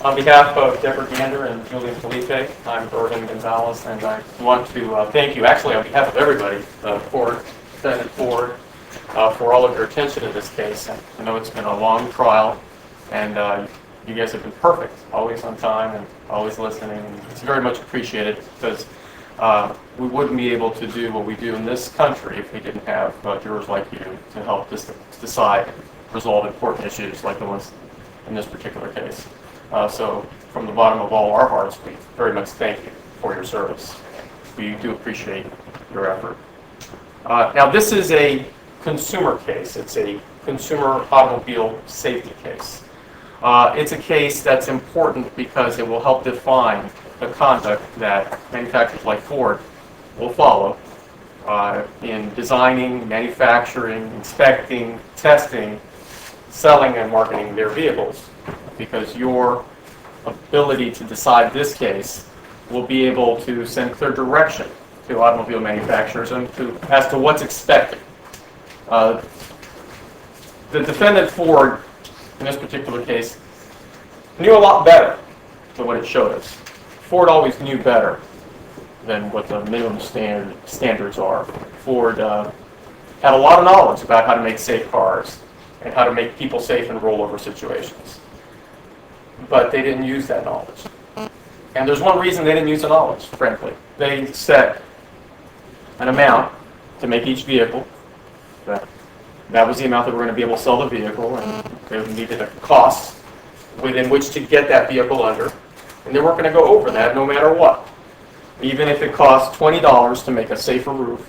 On behalf of Deborah Gander and Julian Felipe, I'm Ervin Gonzalez, and I want to thank you, actually on behalf of everybody, Defendant Ford, for all of your attention in this case. I know it's been a long trial, and you guys have been perfect, always on time and always listening. And it's very much appreciated because we wouldn't be able to do what we do in this country if we didn't have jurors like you to help decide and resolve important issues like the ones in this particular case. So from the bottom of all our hearts, we very much thank you for your service. We do appreciate your effort. Now this is a consumer case. It's a consumer automobile safety case. It's a case that's important because it will help define the conduct that manufacturers like Ford will follow in designing, manufacturing, inspecting, testing, selling, and marketing their vehicles. Because your ability to decide this case will be able to send clear direction to automobile manufacturers and as to what's expected. The defendant Ford, in this particular case, knew a lot better than what it showed us. Ford always knew better than what the minimum standards are. Ford had a lot of knowledge about how to make safe cars and how to make people safe in rollover situations. But they didn't use that knowledge. And there's one reason they didn't use the knowledge, frankly. They set an amount to make each vehicle. That was the amount that we're going to be able to sell the vehicle, and they needed a cost within which to get that vehicle under. And they weren't going to go over that no matter what. Even if it cost $20 to make a safer roof,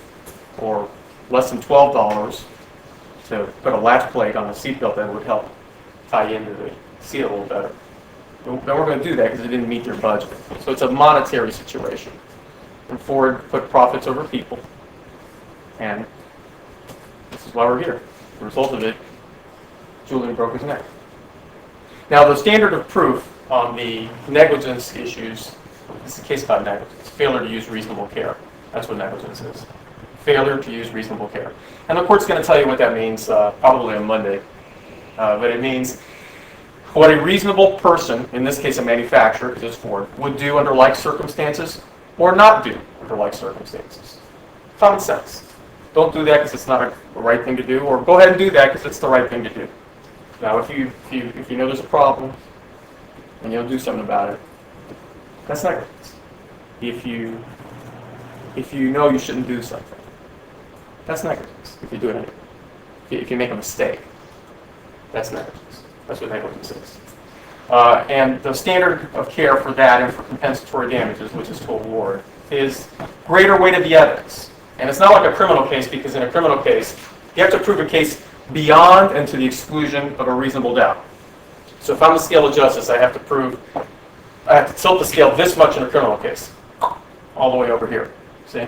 or less than $12 to put a latch plate on a seatbelt that would help tie into the seat a little better. They weren't going to do that because it didn't meet their budget. So it's a monetary situation. And Ford put profits over people. And this is why we're here. The result of it, Julian broke his neck. Now the standard of proof on the negligence issues, this is a case about negligence, failure to use reasonable care. That's what negligence is. Failure to use reasonable care. And the court's going to tell you what that means probably on Monday. But it means what a reasonable person, in this case a manufacturer, because it's Ford, would do under like circumstances or not do under like circumstances. Common sense. Don't do that because it's not the right thing to do, or go ahead and do that because it's the right thing to do. Now, if you know there's a problem and you'll do something about it, that's negligence. If you know you shouldn't do something, that's negligence. If you do it anyway. If you make a mistake, that's negligence. That's what negligence is. And the standard of care for that and for compensatory damages, which is to award, is greater weight of the evidence. And it's not like a criminal case, because in a criminal case, you have to prove a case beyond and to the exclusion of a reasonable doubt. So if I'm the scale of justice, I have to tilt the scale this much in a criminal case, all the way over here. See?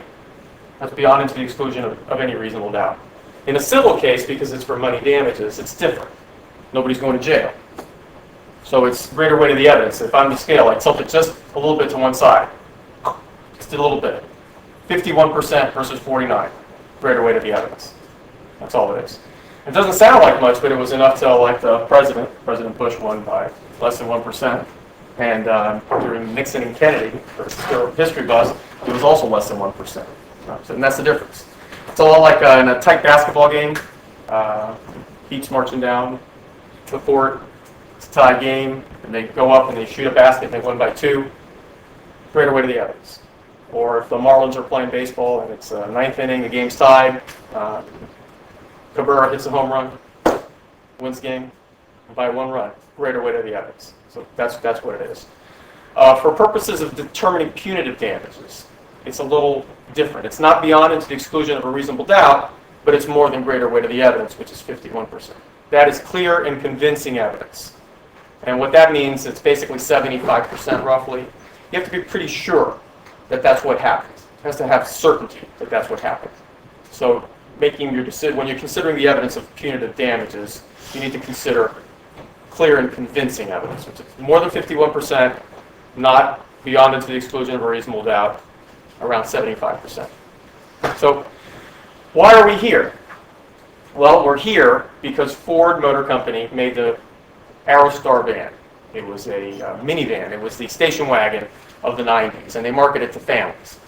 That's beyond and to the exclusion of any reasonable doubt. In a civil case, because it's for money damages, it's different. Nobody's going to jail. So it's greater weight of the evidence. If I'm the scale, I tilt it just a little bit to one side. Just a little bit. 51% versus 49. Greater weight of the evidence. That's all it is. It doesn't sound like much, but it was enough to elect the President Bush won by less than 1%. And during Nixon and Kennedy, for history buffs, it was also less than 1%. And that's the difference. It's a lot like in a tight basketball game. Heat's marching down the court. It's a tie game, and they go up and they shoot a basket and they win by 2. Greater weight of the evidence. Or if the Marlins are playing baseball and it's ninth inning, the game's tied, Cabrera hits a home run, wins the game by 1 run. Greater weight of the evidence. So that's what it is. For purposes of determining punitive damages, it's a little different. It's not beyond and to the exclusion of a reasonable doubt, but it's more than greater weight of the evidence, which is 51%. That is clear and convincing evidence. And what that means, it's basically 75% roughly. You have to be pretty sure that that's what happened. It has to have certainty that that's what happened. So making your decision, when you're considering the evidence of punitive damages, you need to consider clear and convincing evidence, which is more than 51%, not beyond and to the exclusion of a reasonable doubt, around 75%. So why are we here? Well, we're here because Ford Motor Company made the Aerostar van It was a minivan. It was the station wagon of the 90s, and they marketed it to families.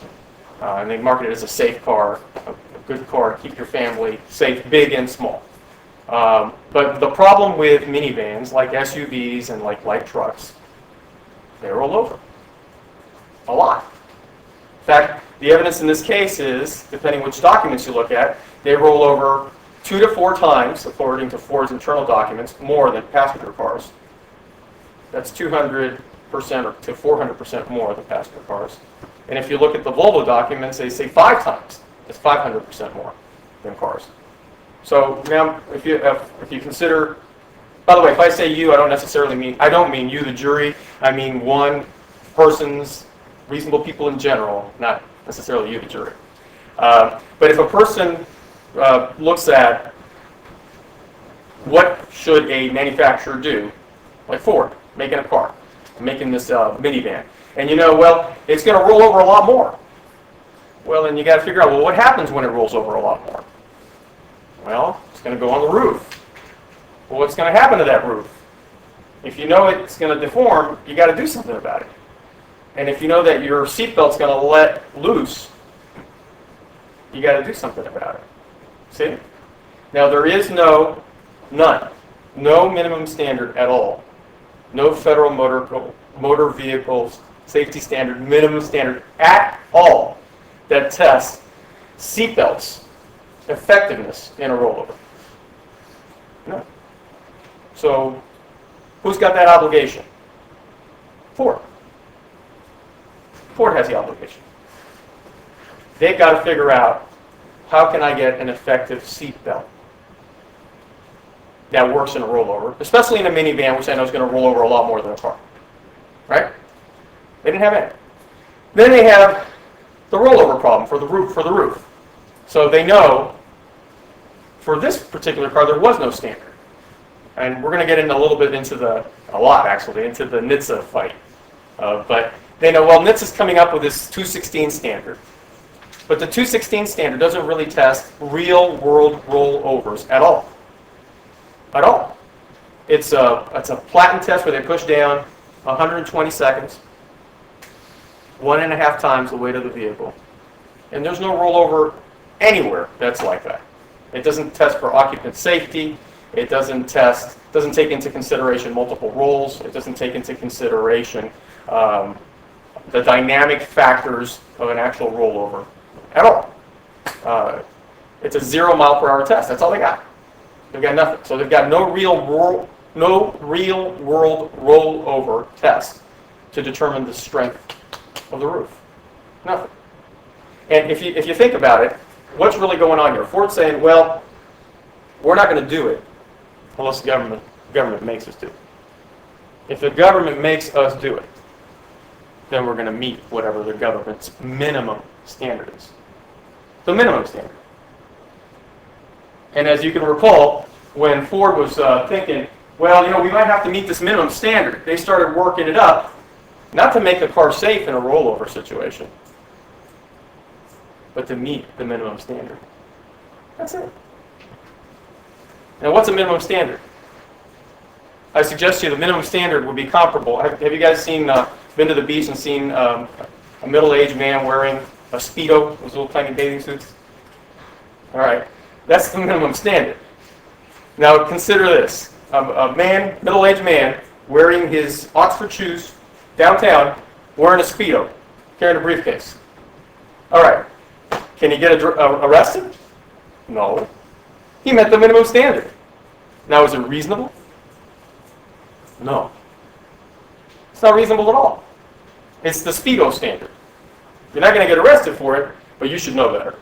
And they marketed it as a safe car, a good car to keep your family safe, big and small. But the problem with minivans, like SUVs and like light trucks, they roll over. A lot. In fact, the evidence in this case is, depending which documents you look at, they roll over 2 to 4 times, according to Ford's internal documents, more than passenger cars. That's 200% or to 400% more than passenger cars. And if you look at the Volvo documents, they say 5 times. It's 500% more than cars. So now, if you consider, by the way, if I say you, I don't mean you, the jury. I mean one person's, reasonable people in general, not necessarily you, the jury. But if a person looks at what should a manufacturer do, like Ford, making a car, making this minivan, and well, it's going to roll over a lot more. Well, then you got to figure out, well, what happens when it rolls over a lot more? Well, it's going to go on the roof. Well, what's going to happen to that roof? If you know it's going to deform, you got to do something about it. And if you know that your seatbelt's going to let loose, you got to do something about it. See? Now, there is no minimum standard at all. No federal motor vehicles safety standard, minimum standard at all that tests seatbelts effectiveness in a rollover. No. So, who's got that obligation? Ford. Ford has the obligation. They've got to figure out, how can I get an effective seatbelt that works in a rollover, especially in a minivan, which I know is going to roll over a lot more than a car. Right? They didn't have any. Then they have the rollover problem for the roof. So they know, for this particular car, there was no standard. And we're going to get into into the NHTSA fight. But they know, well, NHTSA's coming up with this 216 standard. But the 216 standard doesn't really test real-world rollovers at all. At all. It's a Platen test where they push down 120 seconds, 1.5 times the weight of the vehicle. And there's no rollover anywhere that's like that. It doesn't test for occupant safety. It doesn't take into consideration multiple rolls. It doesn't take into consideration the dynamic factors of an actual rollover at all. It's a 0 mile per hour test. That's all they got. They've got nothing. So they've got no real world rollover test to determine the strength of the roof. Nothing. And if you think about it, what's really going on here? Ford's saying, well, we're not going to do it unless the government makes us do it. If the government makes us do it, then we're going to meet whatever the government's minimum standard is. The minimum standard. And as you can recall, when Ford was thinking, well, we might have to meet this minimum standard, they started working it up, not to make the car safe in a rollover situation, but to meet the minimum standard. That's it. Now, what's a minimum standard? I suggest to you the minimum standard would be comparable. Have you guys been to the beach and seen a middle-aged man wearing a Speedo, those little tiny bathing suits? All right. That's the minimum standard. Now, consider this. A middle-aged man, wearing his Oxford shoes downtown, wearing a Speedo, carrying a briefcase. All right. Can he get arrested? No. He met the minimum standard. Now, is it reasonable? No. It's not reasonable at all. It's the Speedo standard. You're not going to get arrested for it, but you should know better.